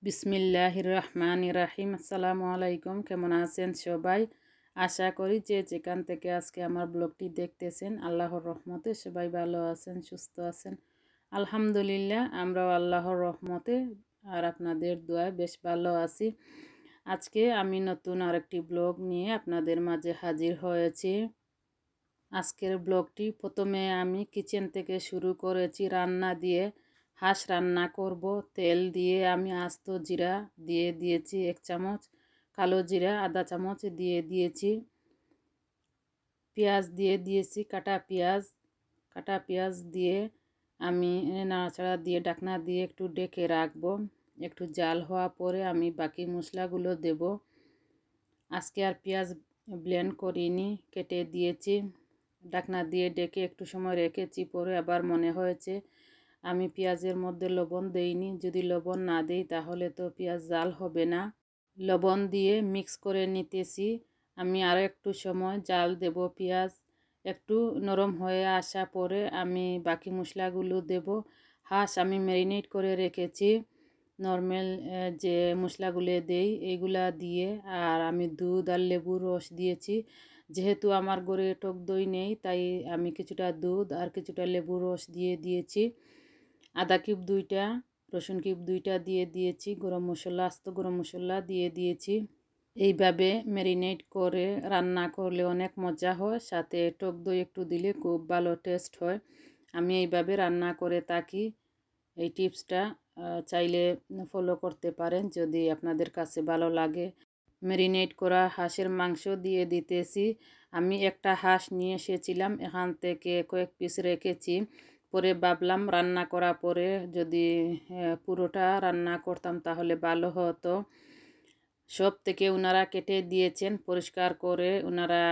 বিসমিল্লাহির রহমানির রাহিম। আসসালামু আলাইকুম। কেমন আছেন সবাই? আশা করি যে যেখান থেকে আজকে আমার ব্লগটি দেখতেছেন আল্লাহর রহমতে সবাই ভালো আছেন, সুস্থ আছেন। আলহামদুলিল্লাহ, আমরাও আল্লাহর রহমতে আর আপনাদের দোয়ায় বেশ ভালো আছি। আজকে আমি নতুন আরেকটি ব্লগ নিয়ে আপনাদের মাঝে হাজির হয়েছি। আজকের ব্লগটি প্রথমে আমি কিচেন থেকে শুরু করেছি রান্না দিয়ে। হাঁস রান্না করব। তেল দিয়ে আমি আস্ত জিরা দিয়ে দিয়েছি 1 চামচ, কালো জিরা আধা চামচ দিয়ে দিয়েছি, পেঁয়াজ দিয়ে দিয়েছি, কাটা পেঁয়াজ দিয়ে আমি নাড়াচাড়া দিয়ে ঢাকনা দিয়ে একটু ঢেকে রাখবো। একটু জাল হওয়া পরে আমি বাকি মশলাগুলো দেব। আজকে আর পেঁয়াজ ব্লেন্ড করিনি, কেটে দিয়েছি। ঢাকনা দিয়ে ডেকে একটু সময় রেখেছি, পরে আবার মনে হয়েছে আমি পেঁয়াজের মধ্যে লবণ দেইনি, যদি লবণ না দেই তাহলে তো পেঁয়াজ জাল হবে না। লবণ দিয়ে মিক্স করে নিতেছি। আমি আরও একটু সময় জাল দেব। পেঁয়াজ একটু নরম হয়ে আসা পরে আমি বাকি মশলাগুলো দেব। হাঁস আমি ম্যারিনেট করে রেখেছি, নর্মাল যে মশলাগুলো দেই এইগুলা দিয়ে। আর আমি দুধ আর লেবুর রস দিয়েছি। যেহেতু আমার ঘরে টক দই নেই, তাই আমি কিছুটা দুধ আর কিছুটা লেবুর রস দিয়ে দিয়েছি। আদা কিউব 2টা, রসুন কিউব 2টা দিয়ে দিয়েছি, গরম মশলা আস্ত গরম মশলা দিয়ে দিয়েছি। এইভাবে ম্যারিনেট করে রান্না করলে অনেক মজা হয়, সাথে টক দই একটু দিলে খুব ভালো টেস্ট হয়। আমি এইভাবে রান্না করে থাকি। এই টিপসটা চাইলে ফলো করতে পারেন যদি আপনাদের কাছে ভালো লাগে। ম্যারিনেট করা হাঁসের মাংস দিয়ে দিতেছি। আমি একটা হাঁস নিয়ে এসেছিলাম, এখান থেকে কয়েক পিস রেখেছি। পরে ভাবলাম রান্না করা পরে যদি পুরোটা রান্না করতাম তাহলে ভালো হতো। সব থেকে ওনারা কেটে দিয়েছেন পরিষ্কার করে। ওনারা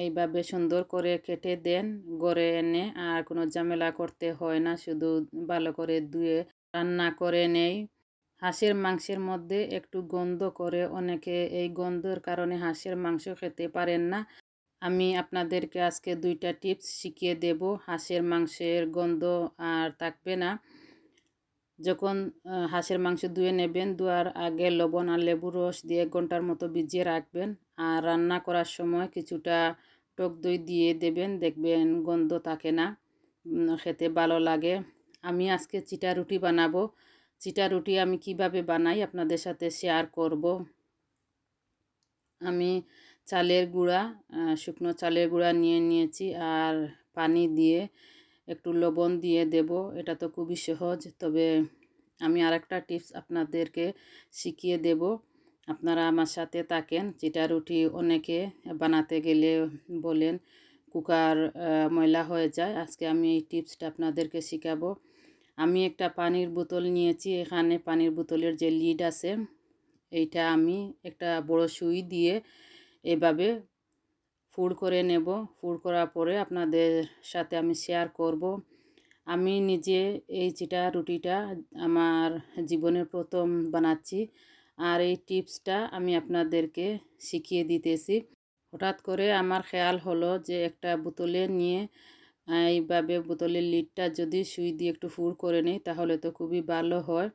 এইভাবে সুন্দর করে কেটে দেন ঘরে এনে, আর কোনো ঝামেলা করতে হয় না, শুধু ভালো করে ধুয়ে রান্না করে নেই। হাঁসের মাংসের মধ্যে একটু গন্ধ করে অনেকে, এই গন্ধের কারণে হাঁসের মাংস খেতে পারেন না। আমি আপনাদেরকে আজকে 2টা টিপস শিখিয়ে দেব, হাঁসের মাংসের গন্ধ আর থাকবে না। যখন হাঁসের মাংস ধুয়ে নেবেন, ধোয়ার আগে লবণ আর লেবুর রস দিয়ে 1 ঘন্টার মতো ভিজিয়ে রাখবেন। আর রান্না করার সময় কিছুটা টক দই দিয়ে দেবেন, দেখবেন গন্ধ থাকে না, খেতে ভালো লাগে। আমি আজকে চিটা রুটি বানাবো। চিটা রুটি আমি কিভাবে বানাই আপনাদের সাথে শেয়ার করব। আমি চালের গুঁড়া, শুকনো চালের গুঁড়া নিয়ে নিয়েছি, আর পানি দিয়ে একটু লবণ দিয়ে দেব। এটা তো খুবই সহজ, তবে আমি আরেকটা টিপস আপনাদেরকে শিখিয়ে দেব, আপনারা আমার সাথে থাকেন। চিটা রুটি অনেকে বানাতে গেলে বলেন কুকার ময়লা হয়ে যায়। আজকে আমি এই টিপসটা আপনাদেরকে শেখাবো। আমি একটা পানির বোতল নিয়েছি, এখানে পানির বোতলের যে লিড আছে এইটা আমি একটা বড় সুই দিয়ে এভাবে ফুড করে নেব। ফুড করার পরে আপনাদের সাথে আমি শেয়ার করব। আমি নিজে এই চিটা রুটিটা আমার জীবনের প্রথম বানাচ্ছি, আর এই টিপসটা আমি আপনাদেরকে শিখিয়ে দিতেছি। হঠাৎ করে আমার খেয়াল হলো যে একটা বোতলে নিয়ে এইভাবে বোতলের লিডটা যদি সুই দিয়ে একটু ফুড করে নেই তাহলে তো খুবই ভালো হয়।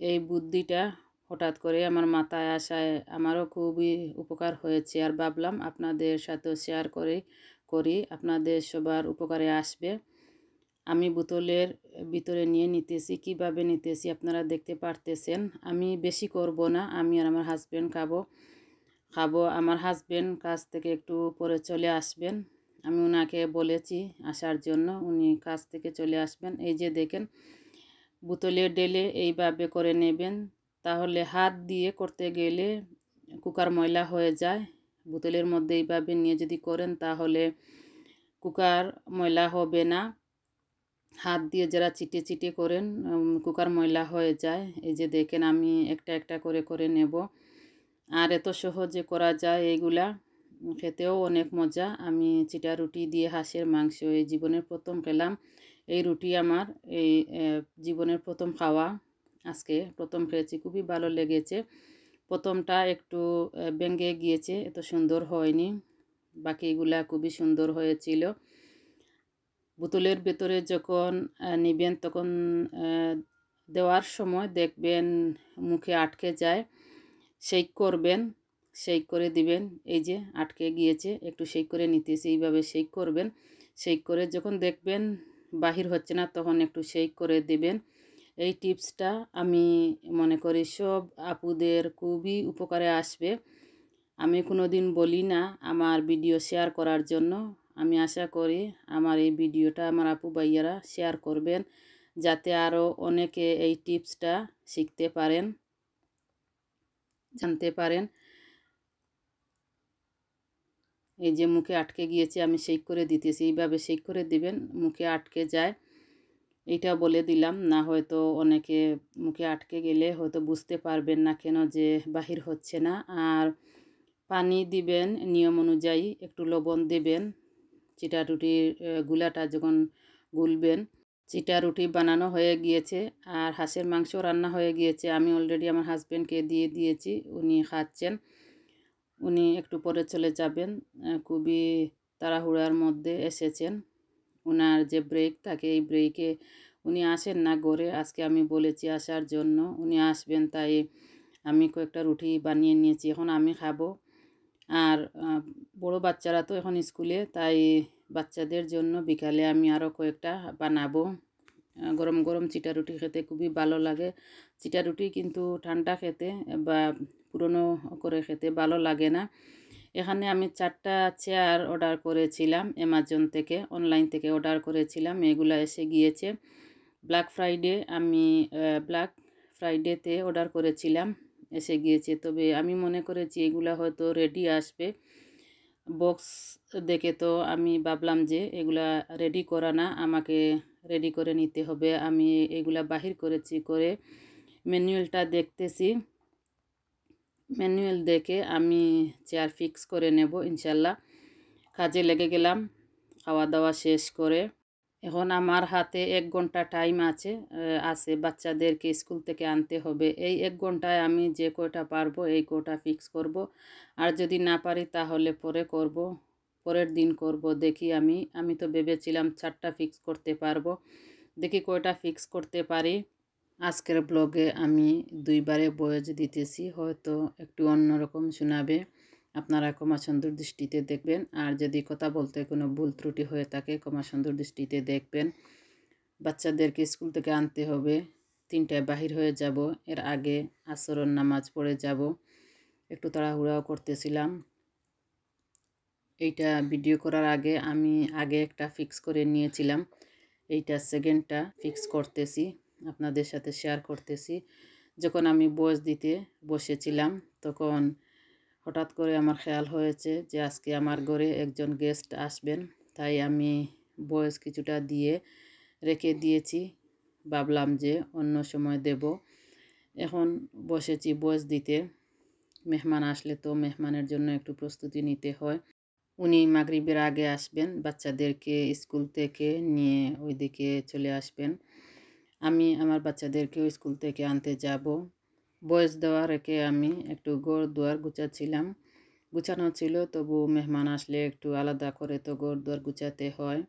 এই বুদ্ধিটা হঠাৎ করে আমার মাথায় আসায় আমারও খুবই উপকার হয়েছে, আর ভাবলাম আপনাদের সাথেও শেয়ার করি, আপনাদের সবার উপকারে আসবে। আমি বোতলের ভিতরে নিয়ে নিতেছি, কিভাবে নিতেছি আপনারা দেখতে পারতেছেন। আমি বেশি করব না, আমি আর আমার হাজব্যান্ড খাবো। আমার হাজব্যান্ড কাজ থেকে একটু পরে চলে আসবেন, আমি ওনাকে বলেছি আসার জন্য, উনি কাজ থেকে চলে আসবেন। এই যে দেখেন, বোতলে ঢেলে এইভাবে করে নেবেন, তাহলে হাত দিয়ে করতে গেলে কুকার ময়লা হয়ে যায়। বোতলের মধ্যে এইভাবে নিয়ে যদি করেন তাহলে কুকার ময়লা হবে না। হাত দিয়ে যারা চিটে চিটে করেন কুকার ময়লা হয়ে যায়। এই যে দেখেন, আমি একটা একটা করে করে নেব। আর এত সহজে করা যায় এইগুলা, খেতেও অনেক মজা। আমি চিটা রুটি দিয়ে হাঁসের মাংস এই জীবনের প্রথম খেলাম। এই রুটি আমার এই জীবনের প্রথম খাওয়া, আজকে প্রথম খেয়েছি, খুবই ভালো লেগেছে। প্রথমটা একটু ভেঙে গিয়েছে, এত সুন্দর হয়নি, বাকিগুলা খুবই সুন্দর হয়েছিল। বোতলের ভেতরে যখন নেবেন তখন দেওয়ার সময় দেখবেন মুখে আটকে যায়, শেক করবেন, শেক করে দিবেন। এই যে আটকে গিয়েছে, একটু শেক করে নিতেছি, এইভাবে শেক করবেন। শেক করে যখন দেখবেন বাহির হচ্ছে না তখন একটু শেক করে দেবেন। এই টিপসটা আমি মনে করি সব আপুদের খুবই উপকারে আসবে। আমি কোনো দিন বলি না আমার ভিডিও শেয়ার করার জন্য। আমি আশা করি আমার এই ভিডিওটা আমার আপু ভাইয়ারা শেয়ার করবেন, যাতে আরও অনেকে এই টিপসটা শিখতে পারেন, জানতে পারেন। এই যে মুখে আটকে গিয়েছে, আমি শেক করে দিতেছি, এইভাবে শেক করে দিবেন, মুখে আটকে যায়। এইটা বলে দিলাম, না হয়তো অনেকে মুখে আটকে গেলে হয়তো বুঝতে পারবেন না কেন যে বাহির হচ্ছে না। আর পানি দিবেন নিয়ম অনুযায়ী, একটু লবণ দেবেন। চিটা রুটির গুলাটা যখন গুলবেন, চিটা রুটি বানানো হয়ে গিয়েছে আর হাঁসের মাংস রান্না হয়ে গিয়েছে। আমি অলরেডি আমার হাজব্যান্ডকে দিয়ে দিয়েছি, উনি খাচ্ছেন। উনি একটু পরে চলে যাবেন, খুবই তাড়াহুড়ার মধ্যে এসেছেন। ওনার যে ব্রেক থাকে এই ব্রেকে উনি আসেন না ঘরে। আজকে আমি বলেছি আসার জন্য, উনি আসবেন, তাই আমি কয়েকটা রুটি বানিয়ে নিয়েছি, এখন আমি খাবো। আর বড় বাচ্চারা তো এখন স্কুলে, তাই বাচ্চাদের জন্য বিকালে আমি আরও কয়েকটা বানাবো। গরম গরম চিটা রুটি খেতে খুবই ভালো লাগে। চিটা রুটি কিন্তু ঠান্ডা খেতে বা পুরনো করে খেতে ভালো লাগে না। এখানে আমি 4টা চেয়ার অর্ডার করেছিলাম অ্যামাজন থেকে, অনলাইন থেকে অর্ডার করেছিলাম, এগুলো এসে গিয়েছে। ব্ল্যাক ফ্রাইডেতে অর্ডার করেছিলাম, এসে গিয়েছে। তবে আমি মনে করেছি এগুলা হয়তো রেডি আসবে। বক্স দেখে তো আমি ভাবলাম যে এগুলা রেডি করা না, আমাকে রেডি করে নিতে হবে। আমি এগুলা বাহির করেছি, করে ম্যানুয়ালটা দেখতেছি। ম্যানুয়াল দেখে আমি চেয়ার ফিক্স করে নেব ইনশাল্লাহ। কাজে লেগে গেলাম খাওয়া দাওয়া শেষ করে। এখন আমার হাতে 1 ঘন্টা টাইম আছে বাচ্চাদেরকে স্কুল থেকে আনতে হবে। এই 1 ঘন্টায় আমি যে কয়টা পারবো এই কয়টা ফিক্স করব। আর যদি না পারি তাহলে পরে করব, পরের দিন করব। দেখি আমি তো ভেবেছিলাম 4টা ফিক্স করতে পারবো, দেখি কয়টা ফিক্স করতে পারি। আজকের ব্লগে আমি 2বারে ভয়েস দিতেছি, হয়তো একটু অন্যরকম শোনাবে, আপনারা ক্ষমা সুন্দর দৃষ্টিতে দেখবেন। আর যদি কথা বলতে কোনো ভুল ত্রুটি হয়ে থাকে ক্ষমা সুন্দর দৃষ্টিতে দেখবেন। বাচ্চাদেরকে স্কুল থেকে আনতে হবে, 3টায় বাহির হয়ে যাব, এর আগে আসরের নামাজ পড়ে যাব। একটু তাড়াহুড়াও করতেছিলাম। এইটা ভিডিও করার আগে আমি একটা ফিক্স করে নিয়েছিলাম, এইটা সেকেন্ডটা ফিক্স করতেছি, আপনাদের সাথে শেয়ার করতেছি। যখন আমি ভয়েস দিতে বসেছিলাম তখন হঠাৎ করে আমার খেয়াল হয়েছে যে আজকে আমার ঘরে একজন গেস্ট আসবেন, তাই আমি ভয়েস কিছুটা দিয়ে রেখে দিয়েছি। ভাবলাম যে অন্য সময় দেব। এখন বসেছি ভয়েস দিতে। মেহমান আসলে তো মেহমানের জন্য একটু প্রস্তুতি নিতে হয়। উনি মাগরিবের আগে আসবেন, বাচ্চাদেরকে স্কুল থেকে নিয়ে ওইদিকে চলে আসবেন। আমি আমার বাচ্চাদেরকেও স্কুল থেকে আনতে যাব। ভয়েস দেওয়া রেখে আমি একটু ঘর দুয়ার গুছাচ্ছিলাম। গুছানো ছিল, তবু মেহমান আসলে একটু আলাদা করে তো ঘর দুয়ার গুছাতে হয়।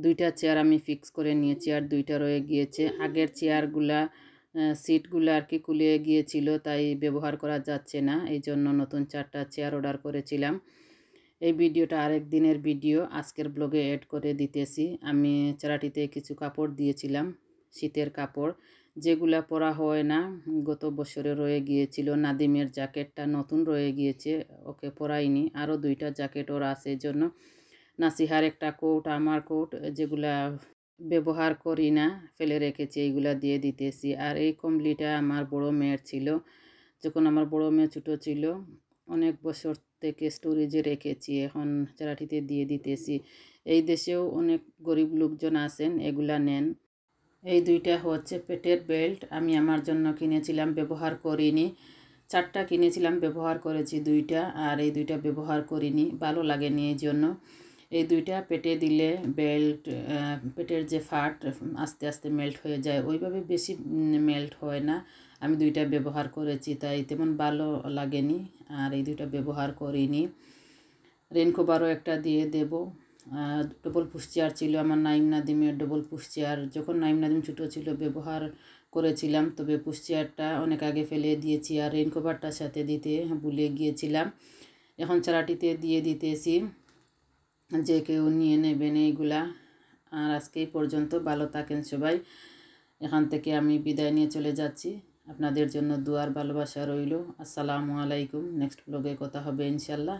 দুইটা চেয়ার আমি ফিক্স করে নিয়েছি, আর দুইটা রয়ে গিয়েছে। আগের চেয়ারগুলা সিটগুলো আর কি খুলে গিয়েছিল, তাই ব্যবহার করা যাচ্ছে না, এই জন্য নতুন 4টা চেয়ার অর্ডার করেছিলাম। এই ভিডিওটা আরেক দিনের ভিডিও, আজকের ব্লগে অ্যাড করে দিতেছি। আমি চারাটিতে কিছু কাপড় দিয়েছিলাম, শীতের কাপড়, যেগুলা পরা হয় না, গত বছরে রয়ে গিয়েছিল। নাদিমের জ্যাকেটটা নতুন রয়ে গিয়েছে, ওকে পরাইনি। আরও 2টা জ্যাকেট ওর আছে, এই জন্য নাসিহার একটা কোট, আমার কোট, যেগুলা ব্যবহার করি না, ফেলে রেখেছি, এইগুলা দিয়ে দিতেছি। আর এই কমলিটা আমার বড় মেয়ের ছিল, যখন আমার বড় মেয়ে ছোটো ছিল, অনেক বছর থেকে স্টোরেজে রেখেছি, এখন চারাটিতে দিয়ে দিতেছি। এই দেশেও অনেক গরিব লোকজন আছেন, এগুলা নেন। এই 2টা হচ্ছে পেটের বেল্ট, আমি আমার জন্য কিনেছিলাম, ব্যবহার করিনি। 4টা কিনেছিলাম, ব্যবহার করেছি 2টা, আর এই 2টা ব্যবহার করিনি, ভালো লাগেনি, এই জন্য। এই 2টা পেটে দিলে বেল্ট, পেটের যে ফাট আস্তে আস্তে মেল্ট হয়ে যায়, ওইভাবে বেশি মেল্ট হয় না। আমি 2টা ব্যবহার করেছি, তাই তেমন ভালো লাগেনি, আর এই 2টা ব্যবহার করিনি। রেনকোভারও একটা দিয়ে দেব। ডবল পুশ চেয়ার ছিল আমার, নাইম নাদিমের ডবল পুশ চেয়ার, যখন নাইম নাদিম ছোটো ছিল ব্যবহার করেছিলাম, তবে পুশ চেয়ারটা অনেক আগে ফেলে দিয়েছি, আর রেনকোভারটার সাথে দিতে ভুলে গিয়েছিলাম। এখন চারাটিতে দিয়ে দিতেছি, যে কেউ নিয়ে নেবেন এইগুলা। আর আজকে এই পর্যন্ত, ভালো থাকেন সবাই। এখান থেকে আমি বিদায় নিয়ে চলে যাচ্ছি, আপনাদের জন্য দুয়ার ভালোবাসা রইল। আসসালামু আলাইকুম। নেক্সট ব্লগে কথা হবে ইনশাল্লাহ।